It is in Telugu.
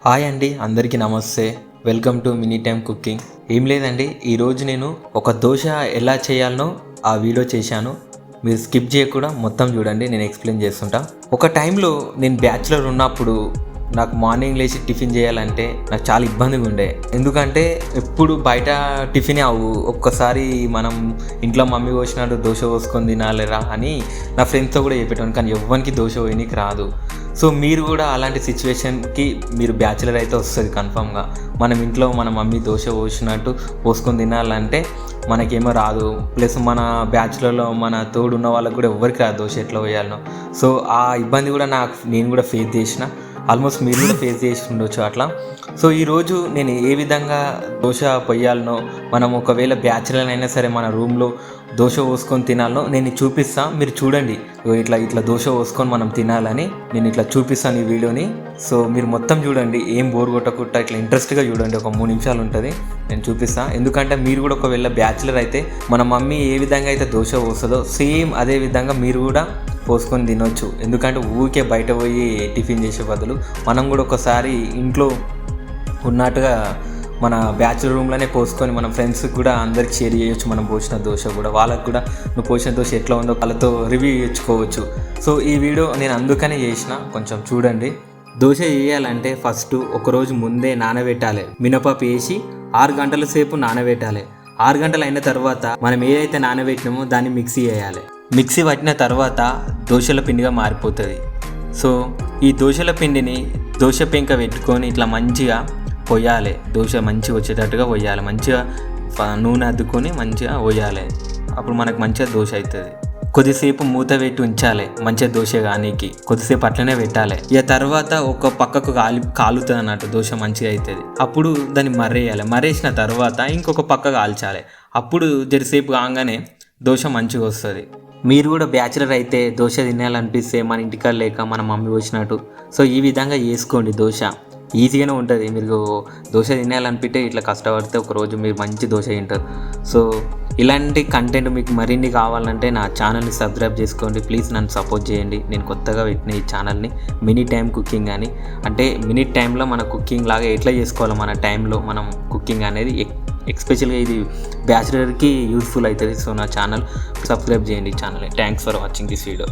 హాయ్ అండి, అందరికీ నమస్తే. Welcome to mini time cooking. ఏం లేదండి, ఈరోజు నేను ఒక దోశ ఎలా చేయాలనో ఆ వీడియో చేశాను. మీరు స్కిప్ చేయకుండా మొత్తం చూడండి, నేను ఎక్స్ప్లెయిన్ చేస్తుంటా. ఒక టైంలో నేను బ్యాచులర్ ఉన్నప్పుడు నాకు మార్నింగ్ లేచి టిఫిన్ చేయాలంటే నాకు చాలా ఇబ్బందిగా ఉండే. ఎందుకంటే ఎప్పుడు బయట టిఫినే అవు, ఒక్కసారి మనం ఇంట్లో మమ్మీ పోసినట్టు దోశ పోసుకొని తినాలిరా అని నా ఫ్రెండ్స్తో కూడా చెప్పేటాను. కానీ ఎవ్వరికి దోశ పోయనీకి రాదు. సో మీరు కూడా అలాంటి సిచ్యువేషన్కి మీరు బ్యాచులర్ అయితే వస్తుంది కన్ఫామ్గా. మనం ఇంట్లో మన మమ్మీ దోశ పోసినట్టు పోసుకొని తినాలంటే మనకేమో రాదు. ప్లస్ మన బ్యాచులర్లో మన తోడు ఉన్న వాళ్ళకి కూడా ఎవరికి రాదు దోశ ఎట్లా పోయాలనో. సో ఆ ఇబ్బంది కూడా నేను కూడా ఫేస్ చేసిన. ఆల్మోస్ట్ మీరు కూడా ఫేస్ చేసి ఉండొచ్చు అట్లా. సో ఈరోజు నేను ఏ విధంగా దోశ పొయ్యాలనో, మనం ఒకవేళ బ్యాచులర్ అయినా సరే మన రూమ్లో దోశ పోసుకొని తినాలనో నేను చూపిస్తాను. మీరు చూడండి, ఇట్లా దోశ పోసుకొని మనం తినాలని నేను ఇట్లా చూపిస్తాను ఈ వీడియోని. సో మీరు మొత్తం చూడండి, ఏం బోర్ కొట్టకుండా ఇట్లా ఇంట్రెస్ట్గా చూడండి. ఒక 3 నిమిషాలు ఉంటుంది, నేను చూపిస్తాను. ఎందుకంటే మీరు కూడా ఒకవేళ బ్యాచులర్ అయితే మన మమ్మీ ఏ విధంగా అయితే దోశ పోస్తుందో సేమ్ అదే విధంగా మీరు కూడా పోసుకొని తినొచ్చు. ఎందుకంటే ఊరికే బయట పోయి టిఫిన్ చేసే బదులు మనం కూడా ఒకసారి ఇంట్లో ఉన్నట్టుగా మన బ్యాచులర్ రూమ్లోనే పోసుకొని మన ఫ్రెండ్స్కి కూడా అందరికి షేర్ చేయొచ్చు. మనం పోసిన దోశ కూడా వాళ్ళకి కూడా నువ్వు పోసిన దోశ ఎట్లా ఉందో వాళ్ళతో రివ్యూ ఇచ్చుకోవచ్చు. సో ఈ వీడియో నేను అందుకనే చేసిన, కొంచెం చూడండి. దోశ వేయాలంటే ఫస్ట్ ఒకరోజు ముందే నానబెట్టాలి. మినపప్పు వేసి 6 గంటల సేపు నానబెట్టాలి. 6 గంటలు అయిన తర్వాత మనం ఏదైతే నానబెట్టినామో దాన్ని మిక్సీ వేయాలి. మిక్సీ పట్టిన తర్వాత దోశల పిండిగా మారిపోతుంది. సో ఈ దోశల పిండిని దోశ పెంక పెట్టుకొని ఇట్లా మంచిగా పోయాలి. దోశ మంచిగా వచ్చేటట్టుగా పోయాలి. మంచిగా నూనె అద్దుకొని మంచిగా పోయాలి. అప్పుడు మనకు మంచిగా దోశ అవుతుంది. కొద్దిసేపు మూత పెట్టి ఉంచాలి మంచిగా దోశ కానీకి. కొద్దిసేపు అట్లనే పెట్టాలి. ఇక తర్వాత ఒక పక్కకు కాలుతుంది అన్నట్టు, దోశ మంచిగా అవుతుంది. అప్పుడు దాన్ని మర్రేయాలి. మర్రేసిన తర్వాత ఇంకొక పక్క కాల్చాలి. అప్పుడు జరసేపు కాగానే దోశ మంచిగా వస్తుంది. మీరు కూడా బ్యాచులర్ అయితే దోశ తినాలనిపిస్తే మన ఇంటికాడ లేక మన మమ్మీ వచ్చినట్టు సో ఈ విధంగా చేసుకోండి. దోశ ఈజీగానే ఉంటుంది. మీరు దోశ తినాలనిపిస్తే ఇట్లా కష్టపడితే ఒకరోజు మీరు మంచి దోశ తింటారు. సో ఇలాంటి కంటెంట్ మీకు మరిన్ని కావాలంటే నా ఛానల్ని సబ్స్క్రైబ్ చేసుకోండి. ప్లీజ్ నన్ను సపోర్ట్ చేయండి. నేను కొత్తగా పెట్టిన ఈ ఛానల్ని మినీ టైమ్ కుకింగ్ అని, అంటే మినిట్ టైంలో మన కుకింగ్ లాగా ఎట్లా చేసుకోవాలో మన టైంలో మనం కుకింగ్ అనేది ఎస్పెషల్గా ఇది బ్యాచులర్కి యూస్ఫుల్ అవుతుంది. సో నా ఛానల్ సబ్స్క్రైబ్ చేయండి. Channel thanks for watching this video.